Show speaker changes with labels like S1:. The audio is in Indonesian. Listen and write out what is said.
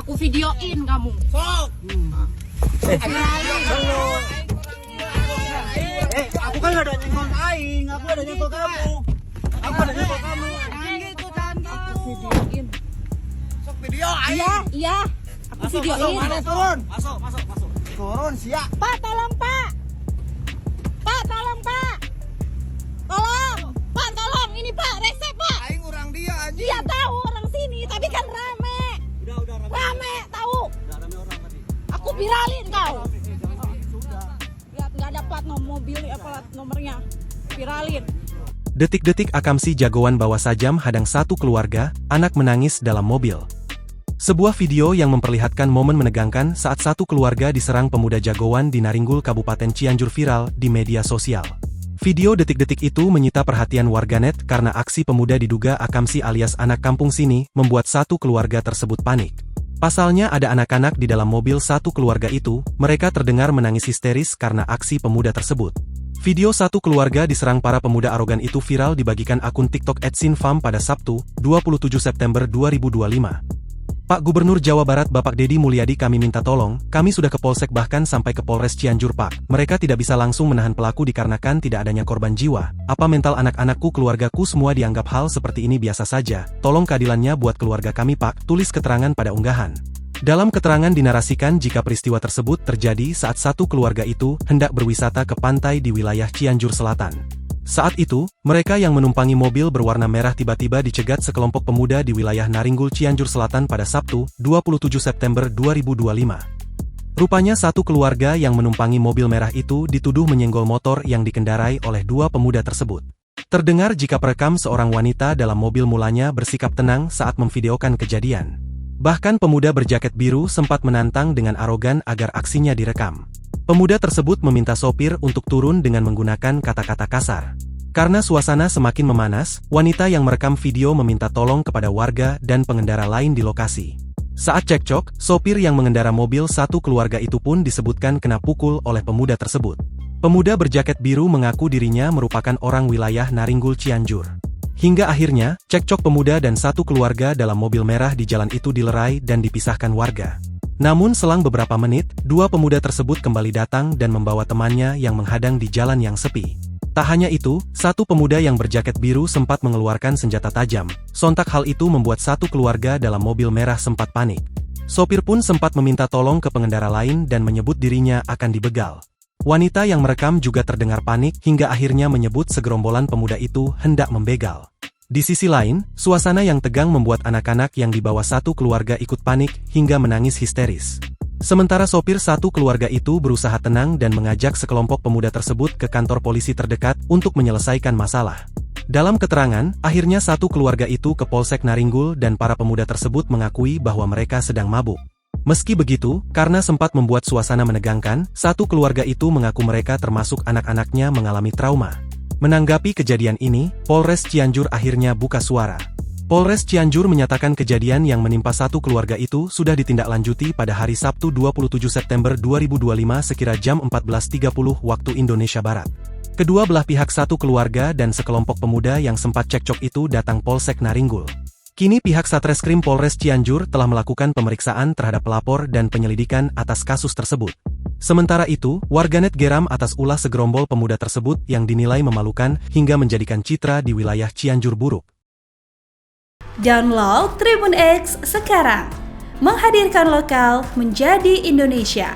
S1: Aku videoin kamu.
S2: Sok. Aku kan ada nyenggol aing, aku ada nyenggol kamu. Aku ada nyenggol kamu.
S1: Aku videoin.
S2: Sok video aing.
S1: Iya. Aku videoin.
S2: Turun. Masuk. Turun siap.
S1: Pak, tolong Pak. Pak, tolong Pak. Tolong. Ini Pak, resep Pak.
S2: Aing urang dia anjing.
S1: Dia tahu orang sini, tapi kan rame.
S2: Udah
S1: Rame, tahu.
S2: Udah rame orang tadi.
S1: Aku viralin kau.
S2: Sudah.
S1: Lihat nggak ada plat mobil, plat nomornya. Viralin.
S3: Detik-detik Akamsi jagoan bawa sajam hadang satu keluarga, anak menangis dalam mobil. Sebuah video yang memperlihatkan momen menegangkan saat satu keluarga diserang pemuda jagoan di Naringgul Kabupaten Cianjur viral di media sosial. Video detik-detik itu menyita perhatian warganet karena aksi pemuda diduga Akamsi alias anak kampung sini membuat satu keluarga tersebut panik. Pasalnya ada anak-anak di dalam mobil satu keluarga itu, mereka terdengar menangis histeris karena aksi pemuda tersebut. Video satu keluarga diserang para pemuda arogan itu viral dibagikan akun TikTok @sinfam pada Sabtu, 27 September 2025. Pak Gubernur Jawa Barat Bapak Deddy Mulyadi, kami minta tolong, kami sudah ke Polsek bahkan sampai ke Polres Cianjur Pak. Mereka tidak bisa langsung menahan pelaku dikarenakan tidak adanya korban jiwa. Apa mental anak-anakku, keluargaku semua dianggap hal seperti ini biasa saja. Tolong keadilannya buat keluarga kami Pak, tulis keterangan pada unggahan. Dalam keterangan dinarasikan jika peristiwa tersebut terjadi saat satu keluarga itu hendak berwisata ke pantai di wilayah Cianjur Selatan. Saat itu, mereka yang menumpangi mobil berwarna merah tiba-tiba dicegat sekelompok pemuda di wilayah Naringgul Cianjur Selatan pada Sabtu, 27 September 2025. Rupanya satu keluarga yang menumpangi mobil merah itu dituduh menyenggol motor yang dikendarai oleh dua pemuda tersebut. Terdengar jika perekam seorang wanita dalam mobil mulanya bersikap tenang saat memvideokan kejadian. Bahkan pemuda berjaket biru sempat menantang dengan arogan agar aksinya direkam. Pemuda tersebut meminta sopir untuk turun dengan menggunakan kata-kata kasar. Karena suasana semakin memanas, wanita yang merekam video meminta tolong kepada warga dan pengendara lain di lokasi. Saat cekcok, sopir yang mengendara mobil satu keluarga itu pun disebutkan kena pukul oleh pemuda tersebut. Pemuda berjaket biru mengaku dirinya merupakan orang wilayah Naringgul Cianjur. Hingga akhirnya, cekcok pemuda dan satu keluarga dalam mobil merah di jalan itu dilerai dan dipisahkan warga. Namun selang beberapa menit, dua pemuda tersebut kembali datang dan membawa temannya yang menghadang di jalan yang sepi. Tak hanya itu, satu pemuda yang berjaket biru sempat mengeluarkan senjata tajam. Sontak hal itu membuat satu keluarga dalam mobil merah sempat panik. Sopir pun sempat meminta tolong ke pengendara lain dan menyebut dirinya akan dibegal. Wanita yang merekam juga terdengar panik hingga akhirnya menyebut segerombolan pemuda itu hendak membegal. Di sisi lain, suasana yang tegang membuat anak-anak yang dibawa satu keluarga ikut panik hingga menangis histeris. Sementara sopir satu keluarga itu berusaha tenang dan mengajak sekelompok pemuda tersebut ke kantor polisi terdekat untuk menyelesaikan masalah. Dalam keterangan, akhirnya satu keluarga itu ke Polsek Naringgul dan para pemuda tersebut mengakui bahwa mereka sedang mabuk. Meski begitu, karena sempat membuat suasana menegangkan, satu keluarga itu mengaku mereka termasuk anak-anaknya mengalami trauma. Menanggapi kejadian ini, Polres Cianjur akhirnya buka suara. Polres Cianjur menyatakan kejadian yang menimpa satu keluarga itu sudah ditindaklanjuti pada hari Sabtu 27 September 2025 sekira jam 14.30 waktu Indonesia Barat. Kedua belah pihak satu keluarga dan sekelompok pemuda yang sempat cekcok itu datang Polsek Naringgul. Kini pihak Satreskrim Polres Cianjur telah melakukan pemeriksaan terhadap pelapor dan penyelidikan atas kasus tersebut. Sementara itu, warganet geram atas ulah segerombol pemuda tersebut yang dinilai memalukan hingga menjadikan citra di wilayah Cianjur buruk.
S4: Download Tribun X sekarang, menghadirkan lokal menjadi Indonesia.